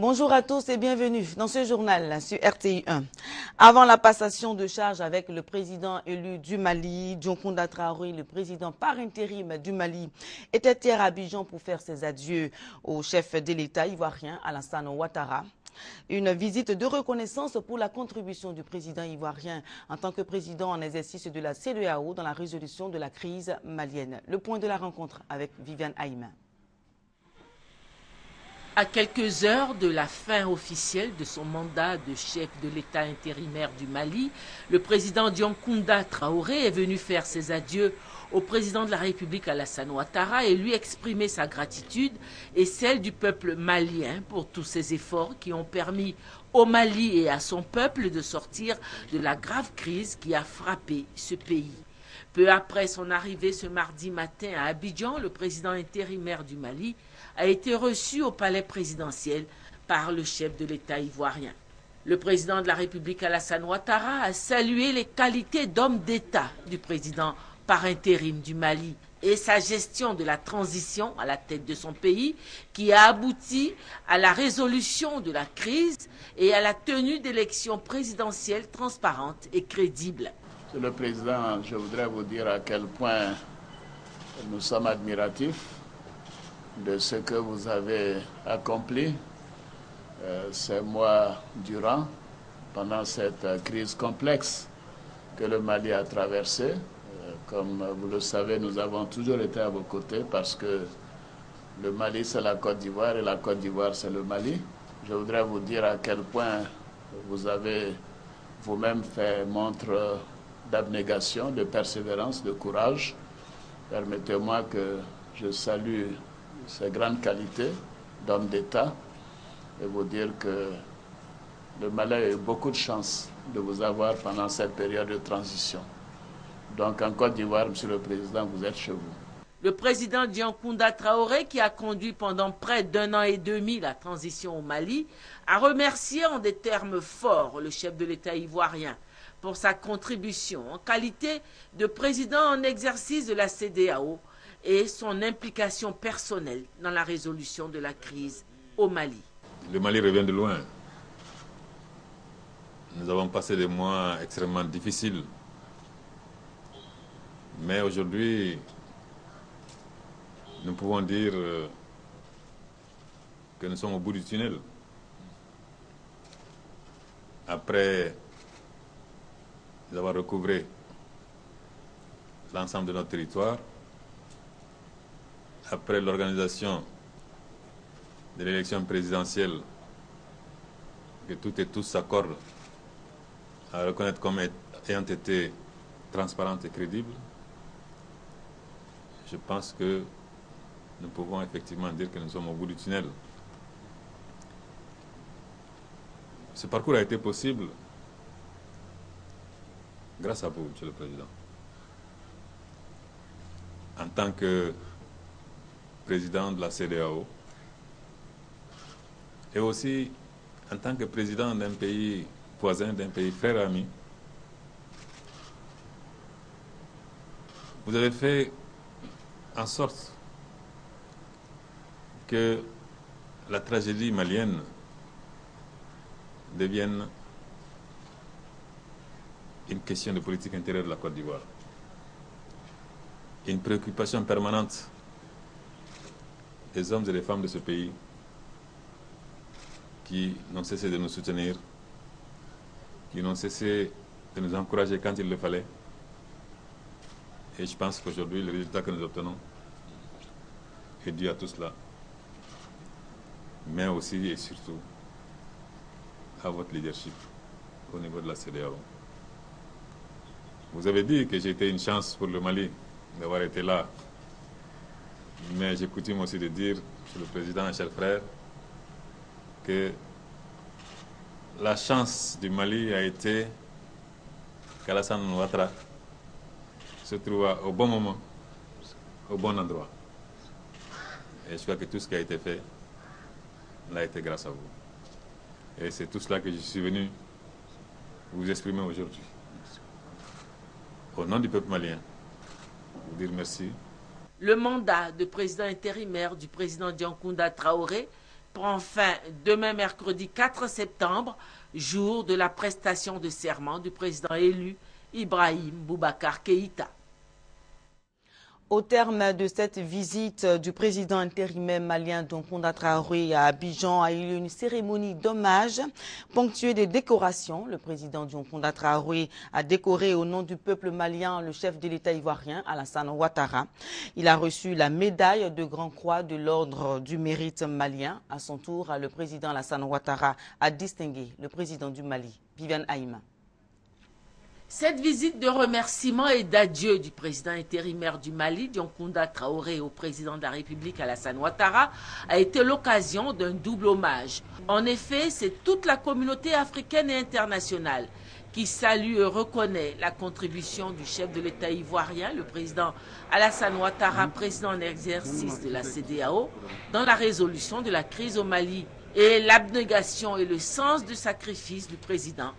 Bonjour à tous et bienvenue dans ce journal sur RTI 1. Avant la passation de charge avec le président élu du Mali, Dioncounda Traoré, le président par intérim du Mali, était hier à Abidjan pour faire ses adieux au chef de l'État ivoirien Alassane Ouattara. Une visite de reconnaissance pour la contribution du président ivoirien en tant que président en exercice de la CEDEAO dans la résolution de la crise malienne. Le point de la rencontre avec Viviane Haïma. À quelques heures de la fin officielle de son mandat de chef de l'État intérimaire du Mali, le président Dioncounda Traoré est venu faire ses adieux au président de la République Alassane Ouattara et lui exprimer sa gratitude et celle du peuple malien pour tous ses efforts qui ont permis au Mali et à son peuple de sortir de la grave crise qui a frappé ce pays. Peu après son arrivée ce mardi matin à Abidjan, le président intérimaire du Mali a été reçu au palais présidentiel par le chef de l'État ivoirien. Le président de la République Alassane Ouattara a salué les qualités d'homme d'État du président par intérim du Mali et sa gestion de la transition à la tête de son pays qui a abouti à la résolution de la crise et à la tenue d'élections présidentielles transparentes et crédibles. Monsieur le Président, je voudrais vous dire à quel point nous sommes admiratifs de ce que vous avez accompli ces mois durant, pendant cette crise complexe que le Mali a traversée. Comme vous le savez, nous avons toujours été à vos côtés parce que le Mali, c'est la Côte d'Ivoire et la Côte d'Ivoire, c'est le Mali. Je voudrais vous dire à quel point vous avez vous-même fait montre d'abnégation, de persévérance, de courage. Permettez-moi que je salue ces grandes qualités d'homme d'État et vous dire que le Mali a eu beaucoup de chance de vous avoir pendant cette période de transition. Donc en Côte d'Ivoire, Monsieur le Président, vous êtes chez vous. Le président Dioncounda Traoré, qui a conduit pendant près d'1 an et demi la transition au Mali, a remercié en des termes forts le chef de l'État ivoirien pour sa contribution en qualité de président en exercice de la CEDEAO et son implication personnelle dans la résolution de la crise au Mali. Le Mali revient de loin. Nous avons passé des mois extrêmement difficiles. Mais aujourd'hui, nous pouvons dire que nous sommes au bout du tunnel. Après avoir recouvré l'ensemble de notre territoire, après l'organisation de l'élection présidentielle, que toutes et tous s'accordent à reconnaître comme ayant été transparente et crédible, je pense que nous pouvons effectivement dire que nous sommes au bout du tunnel. Ce parcours a été possible grâce à vous, Monsieur le Président. En tant que président de la CEDEAO et aussi en tant que président d'un pays voisin, d'un pays frère ami, vous avez fait en sorte que la tragédie malienne devienne une question de politique intérieure de la Côte d'Ivoire. Une préoccupation permanente des hommes et des femmes de ce pays qui n'ont cessé de nous soutenir, qui n'ont cessé de nous encourager quand il le fallait. Et je pense qu'aujourd'hui, le résultat que nous obtenons est dû à tout cela, mais aussi et surtout à votre leadership au niveau de la CEDEAO. Vous avez dit que j'ai été une chance pour le Mali d'avoir été là, mais j'ai coutume aussi de dire, Monsieur le Président et chers frères, que la chance du Mali a été qu'Alassane Ouattara se trouva au bon moment, au bon endroit. Et je crois que tout ce qui a été fait l'a été grâce à vous. Et c'est tout cela que je suis venu vous exprimer aujourd'hui. Au nom du peuple malien, vous dire merci. Le mandat de président intérimaire du président Dioncounda Traoré prend fin demain mercredi 4 septembre, jour de la prestation de serment du président élu Ibrahim Boubacar Keïta. Au terme de cette visite du président intérimaire malien Dioncounda Traoré à Abidjan a eu lieu une cérémonie d'hommage ponctuée de décorations. Le président Dioncounda Traoré a décoré au nom du peuple malien le chef de l'État ivoirien Alassane Ouattara. Il a reçu la médaille de Grand Croix de l'Ordre du Mérite malien. À son tour, le président Alassane Ouattara a distingué le président du Mali, Viviane Aïma. Cette visite de remerciement et d'adieu du président intérimaire du Mali, Dioncounda Traoré, au président de la République, Alassane Ouattara, a été l'occasion d'un double hommage. En effet, c'est toute la communauté africaine et internationale qui salue et reconnaît la contribution du chef de l'État ivoirien, le président Alassane Ouattara, président en exercice de la CEDEAO, dans la résolution de la crise au Mali et l'abnégation et le sens de sacrifice du président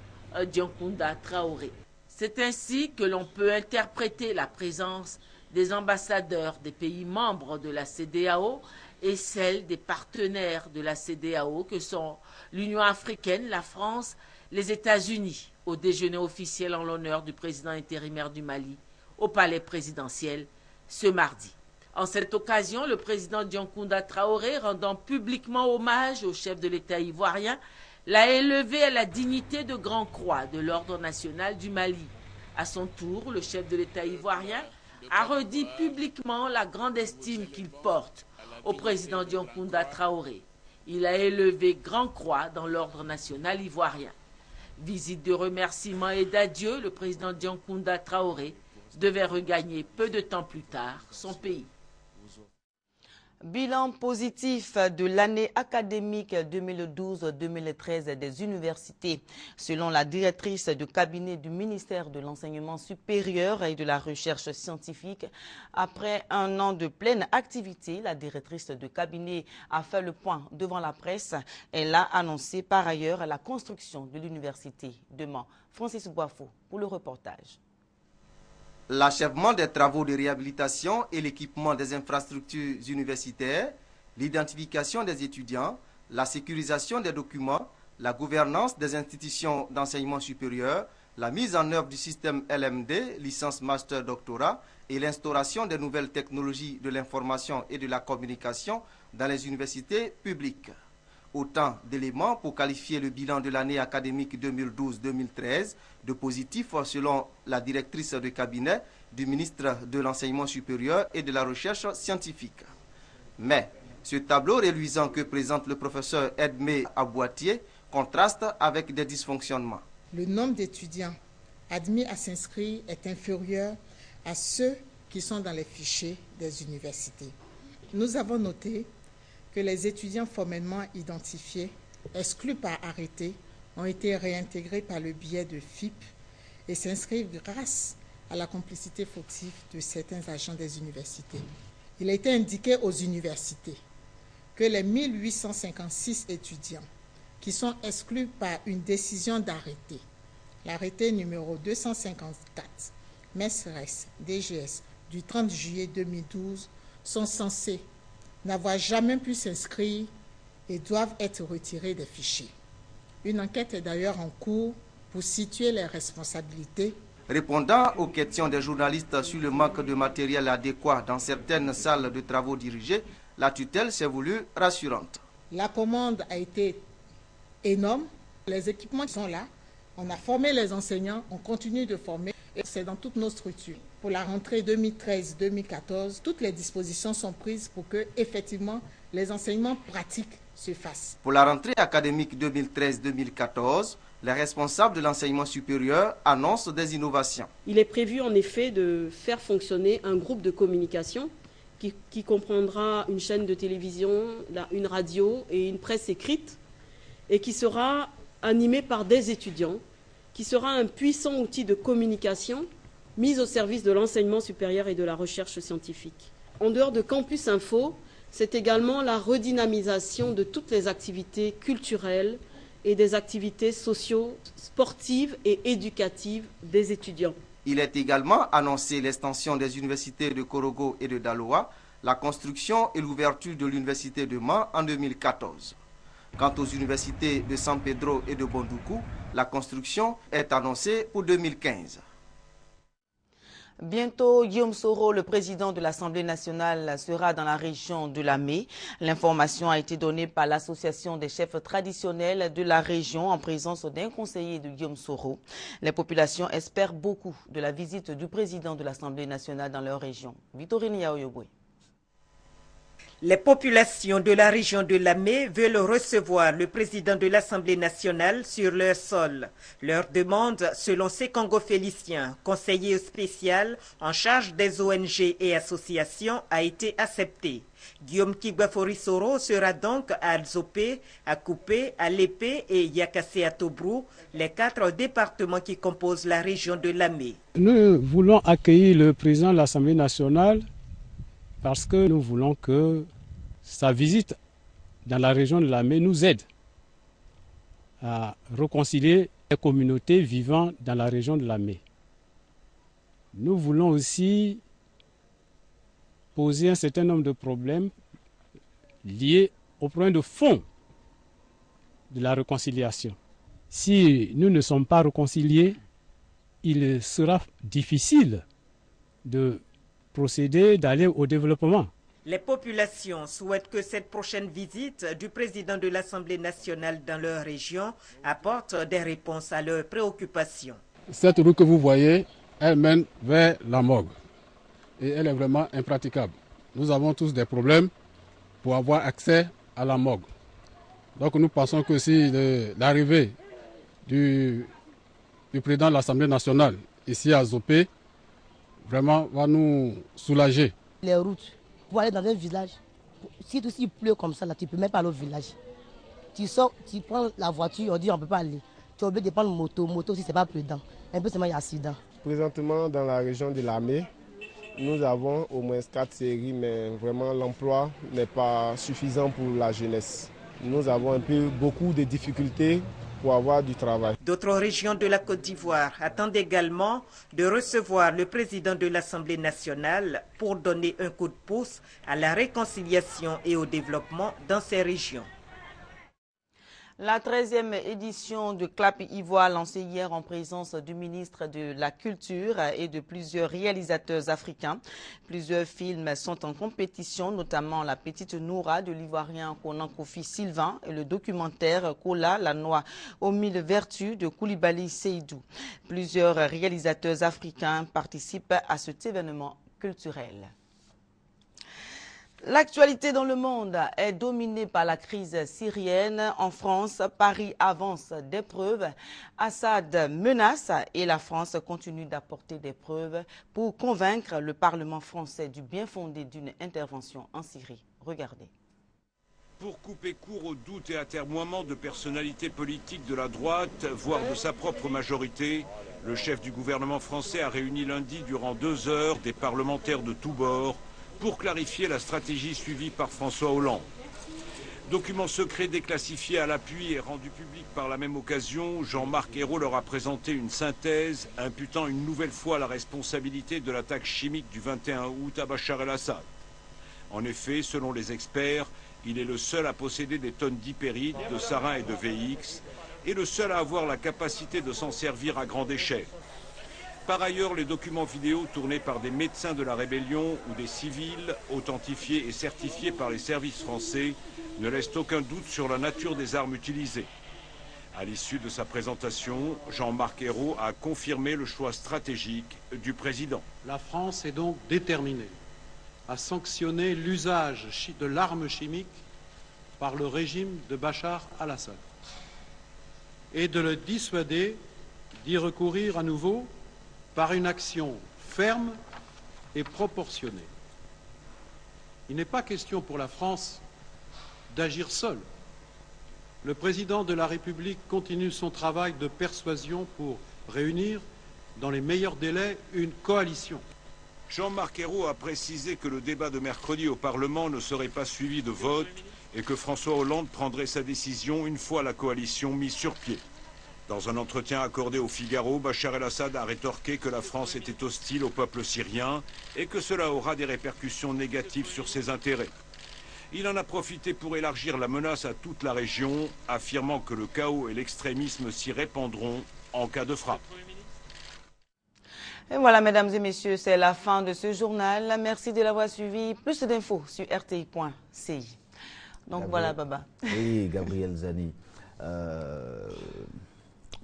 Dioncounda Traoré. C'est ainsi que l'on peut interpréter la présence des ambassadeurs des pays membres de la CEDEAO et celle des partenaires de la CEDEAO que sont l'Union africaine, la France, les États-Unis, au déjeuner officiel en l'honneur du président intérimaire du Mali au palais présidentiel ce mardi. En cette occasion, le président Dioncounda Traoré, rendant publiquement hommage au chef de l'État ivoirien, l'a élevé à la dignité de Grand Croix de l'Ordre national du Mali. À son tour, le chef de l'État ivoirien a redit publiquement la grande estime qu'il porte au président Dioncounda Traoré. Il a élevé Grand Croix dans l'Ordre national ivoirien. Visite de remerciement et d'adieu, le président Dioncounda Traoré devait regagner peu de temps plus tard son pays. Bilan positif de l'année académique 2012-2013 des universités. Selon la directrice de cabinet du ministère de l'Enseignement supérieur et de la Recherche scientifique, après un an de pleine activité, la directrice de cabinet a fait le point devant la presse. Elle a annoncé par ailleurs la construction de l'université de Mans. Francis Boifo pour le reportage. L'achèvement des travaux de réhabilitation et l'équipement des infrastructures universitaires, l'identification des étudiants, la sécurisation des documents, la gouvernance des institutions d'enseignement supérieur, la mise en œuvre du système LMD, licence master doctorat, et l'instauration des nouvelles technologies de l'information et de la communication dans les universités publiques. Autant d'éléments pour qualifier le bilan de l'année académique 2012-2013 de positif selon la directrice de cabinet du ministre de l'Enseignement supérieur et de la Recherche scientifique. Mais ce tableau reluisant que présente le professeur Edmé Aboitier contraste avec des dysfonctionnements. Le nombre d'étudiants admis à s'inscrire est inférieur à ceux qui sont dans les fichiers des universités. Nous avons noté que les étudiants formellement identifiés, exclus par arrêté, ont été réintégrés par le biais de FIP et s'inscrivent grâce à la complicité fautive de certains agents des universités. Il a été indiqué aux universités que les 1856 étudiants qui sont exclus par une décision d'arrêté, l'arrêté numéro 254, MES-RES, DGS, du 30 juillet 2012, sont censés n'avoir jamais pu s'inscrire et doivent être retirés des fichiers. Une enquête est d'ailleurs en cours pour situer les responsabilités. Répondant aux questions des journalistes sur le manque de matériel adéquat dans certaines salles de travaux dirigées, la tutelle s'est voulue rassurante. La commande a été énorme, les équipements sont là, on a formé les enseignants, on continue de former et c'est dans toutes nos structures. Pour la rentrée 2013-2014, toutes les dispositions sont prises pour que, effectivement, les enseignements pratiques se fassent. Pour la rentrée académique 2013-2014, les responsables de l'enseignement supérieur annoncent des innovations. Il est prévu en effet de faire fonctionner un groupe de communication qui comprendra une chaîne de télévision, une radio et une presse écrite et qui sera animé par des étudiants, qui sera un puissant outil de communication mis au service de l'enseignement supérieur et de la recherche scientifique. En dehors de Campus Info, c'est également la redynamisation de toutes les activités culturelles et des activités socio-sportives et éducatives des étudiants. Il est également annoncé l'extension des universités de Korogo et de Daloa, la construction et l'ouverture de l'université de Mans en 2014. Quant aux universités de San Pedro et de Bondoukou, la construction est annoncée pour 2015. Bientôt, Guillaume Soro, le président de l'Assemblée nationale, sera dans la région de Lamé. L'information a été donnée par l'association des chefs traditionnels de la région en présence d'un conseiller de Guillaume Soro. Les populations espèrent beaucoup de la visite du président de l'Assemblée nationale dans leur région. Victorine Yaoyobwe. Les populations de la région de Lamé veulent recevoir le président de l'Assemblée nationale sur leur sol. Leur demande, selon Sekongo Félicien, conseiller spécial en charge des ONG et associations, a été acceptée. Guillaume Kibafori Soro sera donc à Alzopé, à Coupé, à Lépé et Yakassé à Tobrou, les 4 départements qui composent la région de Lamé. Nous voulons accueillir le président de l'Assemblée nationale parce que nous voulons que sa visite dans la région de Lamé nous aide à réconcilier les communautés vivant dans la région de Lamé. Nous voulons aussi poser un certain nombre de problèmes liés au problème de fond de la réconciliation. Si nous ne sommes pas réconciliés, il sera difficile de procéder, d'aller au développement. Les populations souhaitent que cette prochaine visite du président de l'Assemblée nationale dans leur région apporte des réponses à leurs préoccupations. Cette route que vous voyez, elle mène vers la morgue et elle est vraiment impraticable. Nous avons tous des problèmes pour avoir accès à la morgue. Donc nous pensons que si l'arrivée du président de l'Assemblée nationale ici à Zopé vraiment va nous soulager. Les routes, pour aller dans un village, si il pleut comme ça, là, tu ne peux même pas aller au village. Tu sors, tu prends la voiture, on dit on ne peut pas aller. Tu es obligé de prendre moto, si ce n'est pas prudent. Un peu seulement il y a accident. Présentement dans la région de Lamé, nous avons au moins 4 séries, mais vraiment l'emploi n'est pas suffisant pour la jeunesse. Nous avons beaucoup de difficultés pour avoir du travail. D'autres régions de la Côte d'Ivoire attendent également de recevoir le président de l'Assemblée nationale pour donner un coup de pouce à la réconciliation et au développement dans ces régions. La 13e édition de Clap Ivoire, lancée hier en présence du ministre de la Culture et de plusieurs réalisateurs africains. Plusieurs films sont en compétition, notamment La Petite Noura de l'Ivoirien Konan Kofi Sylvain et le documentaire Kola, la noix aux 1000 vertus de Koulibaly Seydou. Plusieurs réalisateurs africains participent à cet événement culturel. L'actualité dans le monde est dominée par la crise syrienne. En France, Paris avance des preuves. Assad menace et la France continue d'apporter des preuves pour convaincre le Parlement français du bien fondé d'une intervention en Syrie. Regardez. Pour couper court aux doutes et atermoiements de personnalités politiques de la droite, voire de sa propre majorité, le chef du gouvernement français a réuni lundi durant 2 heures des parlementaires de tous bords pour clarifier la stratégie suivie par François Hollande. Document secret déclassifié à l'appui et rendu public par la même occasion, Jean-Marc Ayrault leur a présenté une synthèse imputant une nouvelle fois la responsabilité de l'attaque chimique du 21 août à Bachar el-Assad. En effet, selon les experts, il est le seul à posséder des tonnes d'hypérite, de sarin et de VX, et le seul à avoir la capacité de s'en servir à grande échelle. Par ailleurs, les documents vidéo tournés par des médecins de la rébellion ou des civils, authentifiés et certifiés par les services français, ne laissent aucun doute sur la nature des armes utilisées. À l'issue de sa présentation, Jean-Marc Ayrault a confirmé le choix stratégique du président. La France est donc déterminée à sanctionner l'usage de l'arme chimique par le régime de Bachar al-Assad et de le dissuader d'y recourir à nouveau par une action ferme et proportionnée. Il n'est pas question pour la France d'agir seule. Le président de la République continue son travail de persuasion pour réunir, dans les meilleurs délais, une coalition. Jean-Marc Ayrault a précisé que le débat de mercredi au Parlement ne serait pas suivi de vote et que François Hollande prendrait sa décision une fois la coalition mise sur pied. Dans un entretien accordé au Figaro, Bachar el-Assad a rétorqué que la France était hostile au peuple syrien et que cela aura des répercussions négatives sur ses intérêts. Il en a profité pour élargir la menace à toute la région, affirmant que le chaos et l'extrémisme s'y répandront en cas de frappe. Et voilà, mesdames et messieurs, c'est la fin de ce journal. Merci de l'avoir suivi. Plus d'infos sur rti.ci. Donc voilà, Baba. Oui, Gabriel Zani. On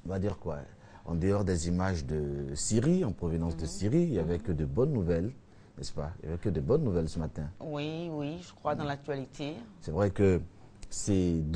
va dire quoi? En dehors des images de Syrie, en provenance de Syrie, il n'y avait que de bonnes nouvelles, n'est-ce pas? Il n'y avait que de bonnes nouvelles ce matin. Oui, je crois, dans l'actualité. C'est vrai que c'est